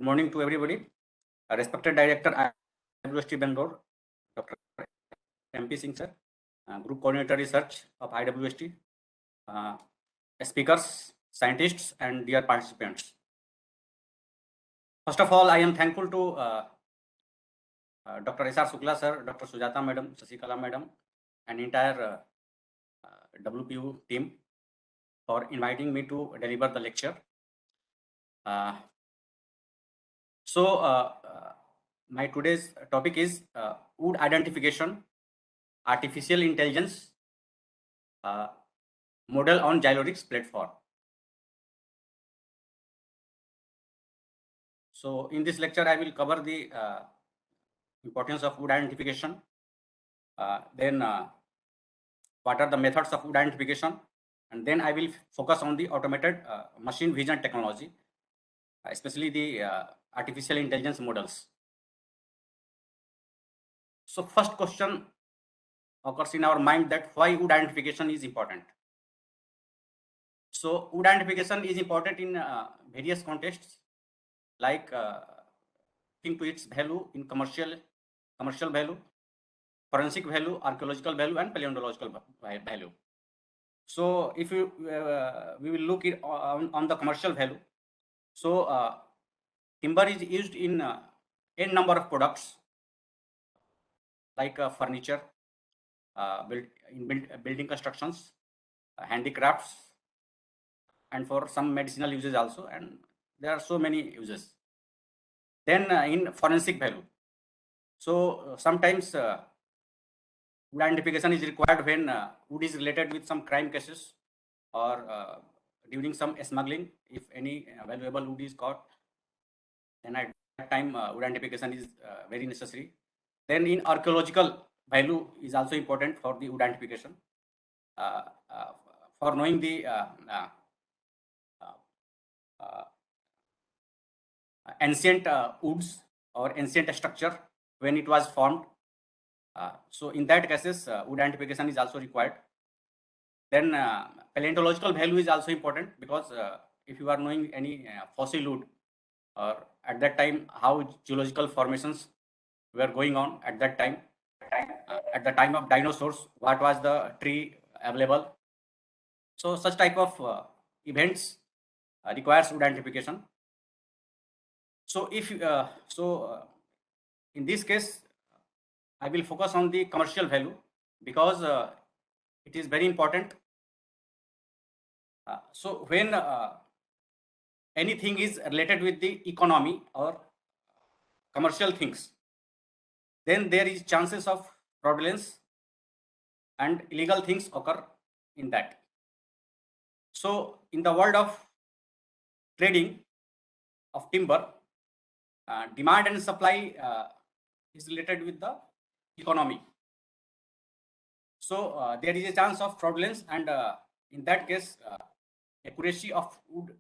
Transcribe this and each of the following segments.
Good morning to everybody. Respected Director, IWST Bangalore, Dr. MP Singh sir, Group Coordinator Research of IWST, speakers, scientists, and dear participants. First of all, I am thankful to Dr. S.R. Shukla sir, Dr. Sujata madam, Sasikala madam, and entire WPU team for inviting me to deliver the lecture. My today's topic is wood identification, artificial intelligence, model on Xylorix platform. So in this lecture, I will cover the importance of wood identification, then what are the methods of wood identification, and then I will focus on the automated machine vision technology, especially the artificial intelligence models. So first question occurs in our mind that why wood identification is important. So wood identification is important in various contexts, like looking to its value in commercial value, forensic value, archaeological value, and paleontological value. So if we will look on the commercial value, so timber is used in n number of products like furniture, building constructions, handicrafts, and for some medicinal uses also, and there are so many uses. Then in forensic value, so sometimes wood identification is required when wood is related with some crime cases or during some smuggling. If any valuable wood is caught, then at that time wood identification is very necessary. Then in archaeological value is also important for the wood identification, for knowing the ancient woods or ancient structure when it was formed. So in that cases, wood identification is also required. Then paleontological value is also important, because if you are knowing any fossil wood, or at that time how geological formations were going on at that time, at the time of dinosaurs, what was the tree available. So such type of events requires wood identification. So if in this case, I will focus on the commercial value, because it is very important. So when anything is related with the economy or commercial things, then there is chances of fraudulence and illegal things occur in that. So in the world of trading of timber, demand and supply is related with the economy. So there is a chance of fraudulence, and in that case, accuracy of wood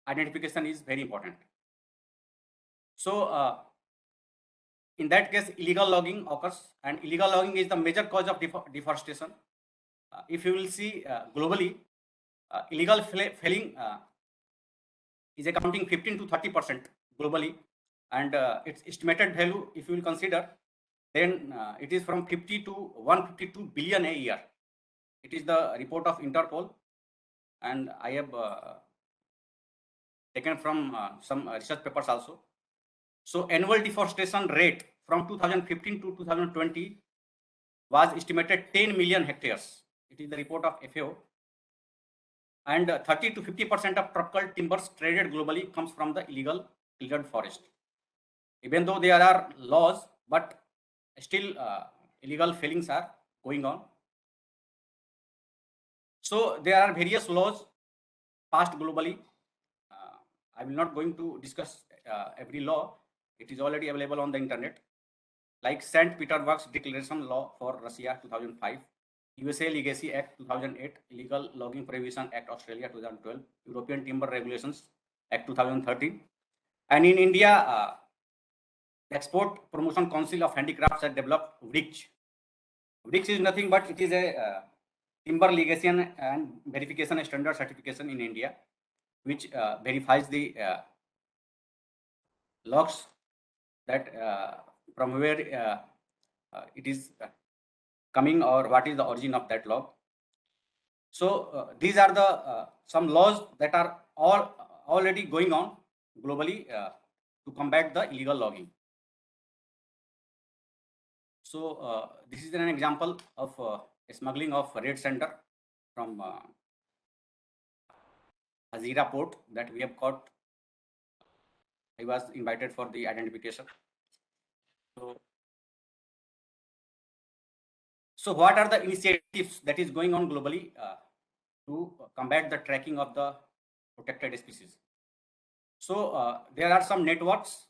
identification is very important. So in that case, illegal logging occurs, and illegal logging is the major cause of deforestation. If you will see globally, illegal felling is accounting 15 to 30% globally, and its estimated value, if you will consider, then it is from 50 to 152 billion a year. It is the report of Interpol, and I have taken from some research papers also. So annual deforestation rate from 2015 to 2020 was estimated 10 million hectares. It is the report of FAO. And 30 to 50% of tropical timbers traded globally comes from the illegal cleared forest. Even though there are laws, but still illegal fellings are going on. So there are various laws passed globally. I will not going to discuss every law. It is already available on the internet, like St. Petersburg's Declaration Law for Russia 2005, USA Legacy Act 2008, Illegal Logging Prohibition Act Australia 2012, European Timber Regulations Act 2013, and in India, Export Promotion Council of Handicrafts had developed WRICH. WRICH is nothing but it is a timber legacy and verification standard certification in India, which verifies the logs that from where it is coming or what is the origin of that log. So these are the some laws that are already going on globally to combat the illegal logging. So this is an example of smuggling of red center from Hazira port that we have caught. I was invited for the identification. So what are the initiatives that is going on globally to combat the tracking of the protected species? So there are some networks,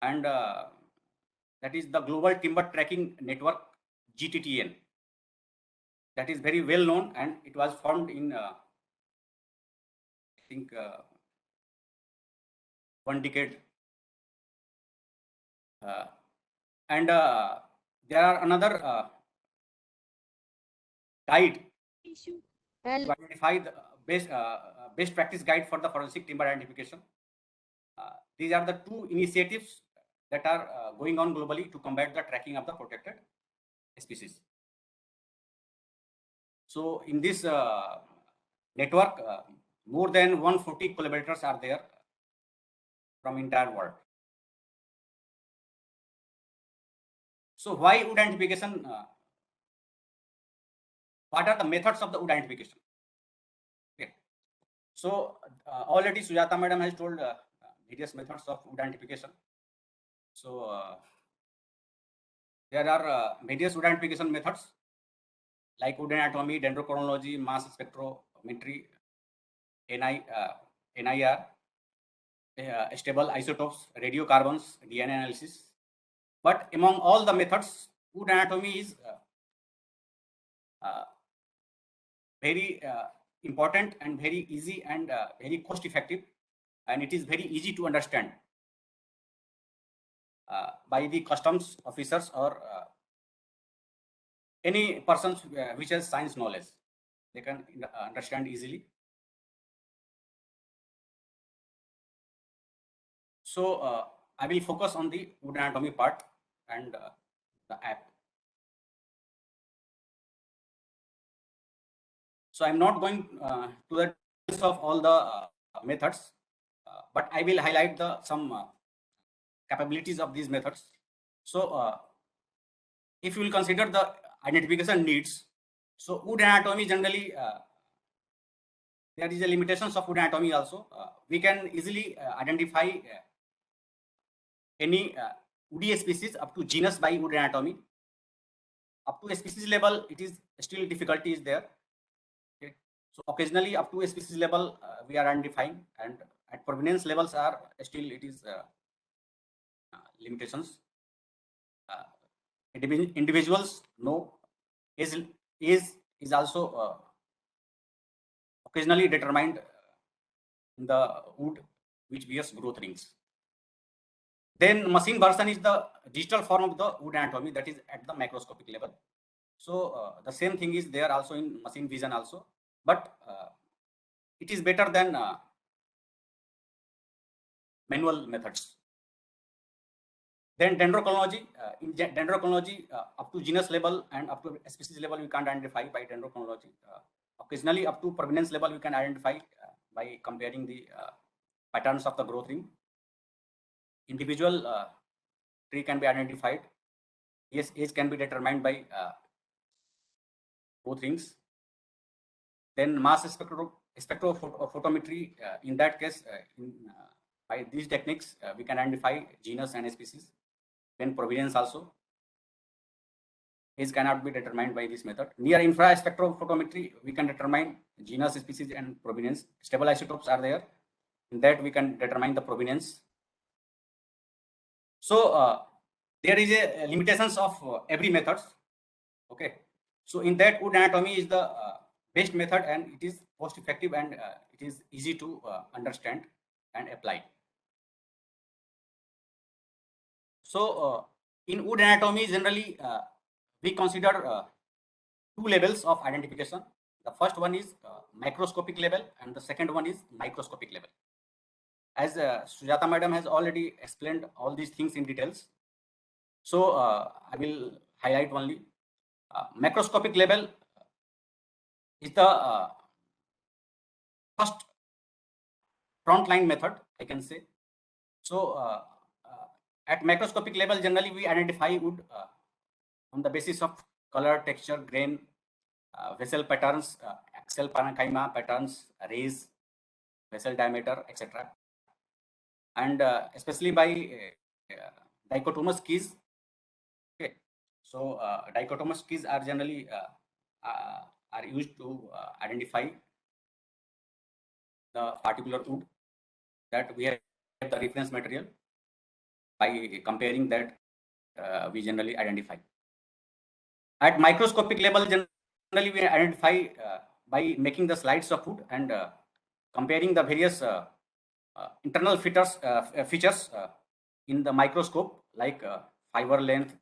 and that is the Global Timber Tracking Network, GTTN. That is very well known, and it was formed in I think 1 decade. And there are another guide to identify the best practice guide for the forensic timber identification. These are the two initiatives that are going on globally to combat the tracking of the protected species. So in this network, more than 140 collaborators are there from entire world. So why wood identification? What are the methods of the wood identification? Okay. So already Sujata madam has told various methods of wood identification. So there are various wood identification methods like wood anatomy, dendrochronology, mass spectrometry, NIR, stable isotopes, radiocarbons, DNA analysis. But among all the methods, wood anatomy is very important and very easy and very cost effective, and it is very easy to understand by the customs officers or any person which has science knowledge. They can understand easily. So I will focus on the wood anatomy part and the app. So I'm not going to the details of all the methods, but I will highlight the some capabilities of these methods. So if you will consider the identification needs, so wood anatomy generally there is a limitations of wood anatomy also. We can easily identify any woody species up to genus by wood anatomy. Up to a species level, it is still difficulty is there. Okay. So occasionally up to a species level we are identifying, and at provenance levels are still it is limitations. Individuals know is also occasionally determined in the wood which bears growth rings. Then machine version is the digital form of the wood anatomy that is at the macroscopic level. So the same thing is there also in machine vision also, but it is better than manual methods. Then dendrochronology, in dendrochronology up to genus level and up to species level we can't identify by dendrochronology. Occasionally up to provenance level we can identify by comparing the patterns of the growth ring. Individual tree can be identified. Yes, age can be determined by both rings. Then mass spectrophotometry, in that case, by these techniques, we can identify genus and species. Then provenance also. Age cannot be determined by this method. Near infrared spectrophotometry, we can determine genus, species, and provenance. Stable isotopes are there. In that, we can determine the provenance. So there is a limitations of every methods. Okay. So in that, wood anatomy is the best method, and it is cost effective, and it is easy to understand and apply. So in wood anatomy, generally we consider two levels of identification. The first one is macroscopic level, and the second one is microscopic level. as Sujata madam has already explained all these things in details. So I will highlight only macroscopic level is the first frontline method, I can say. So at macroscopic level, generally we identify wood on the basis of color, texture, grain, vessel patterns, axial parenchyma patterns, rays, vessel diameter, etc. And especially by dichotomous keys. Okay, so dichotomous keys are generally are used to identify the particular wood that we have the reference material. By comparing that, we generally identify. At microscopic level, generally we identify by making the slides of wood and comparing the various internal features in the microscope, like fiber length,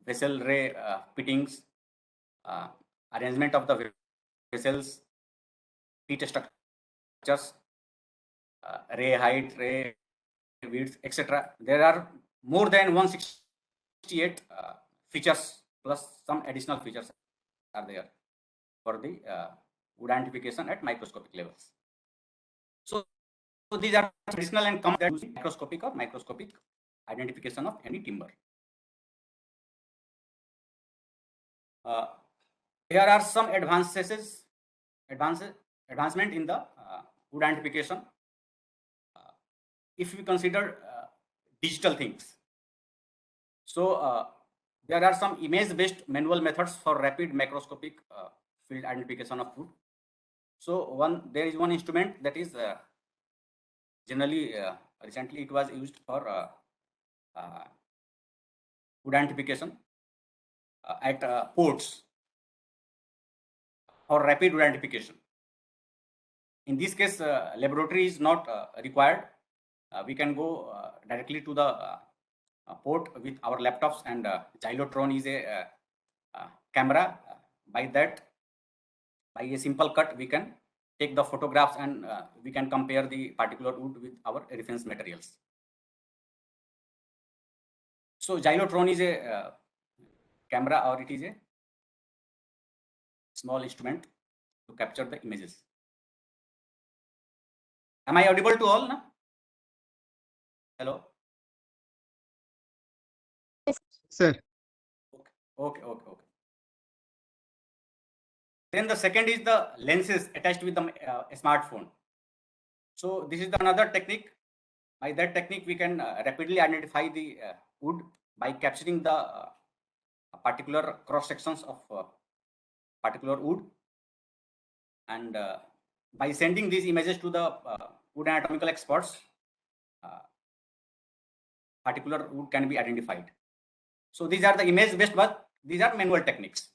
vessel ray fittings, arrangement of the vessels, heat structures, ray height, ray width, etc. There are more than 168 features plus some additional features are there for the wood identification at microscopic levels. So these are traditional and common that using microscopic or microscopic identification of any timber. There are some advancement in the wood identification. If we consider digital things, so there are some image-based manual methods for rapid macroscopic field identification of wood. So there is one instrument that is generally recently it was used for wood identification at ports for rapid wood identification. In this case, laboratory is not required. We can go directly to the port with our laptops, and Xylotron is a camera. By that, by a simple cut, we can take the photographs and we can compare the particular wood with our reference materials. So Xylotron is a camera, or it is a small instrument to capture the images. Am I audible to all? No? Hello? Sir. Okay. Then the second is the lenses attached with the smartphone. So this is another technique. By that technique, we can rapidly identify the wood by capturing the particular cross sections of particular wood, and by sending these images to the wood anatomical experts, particular wood can be identified. So these are the image based, but these are manual techniques.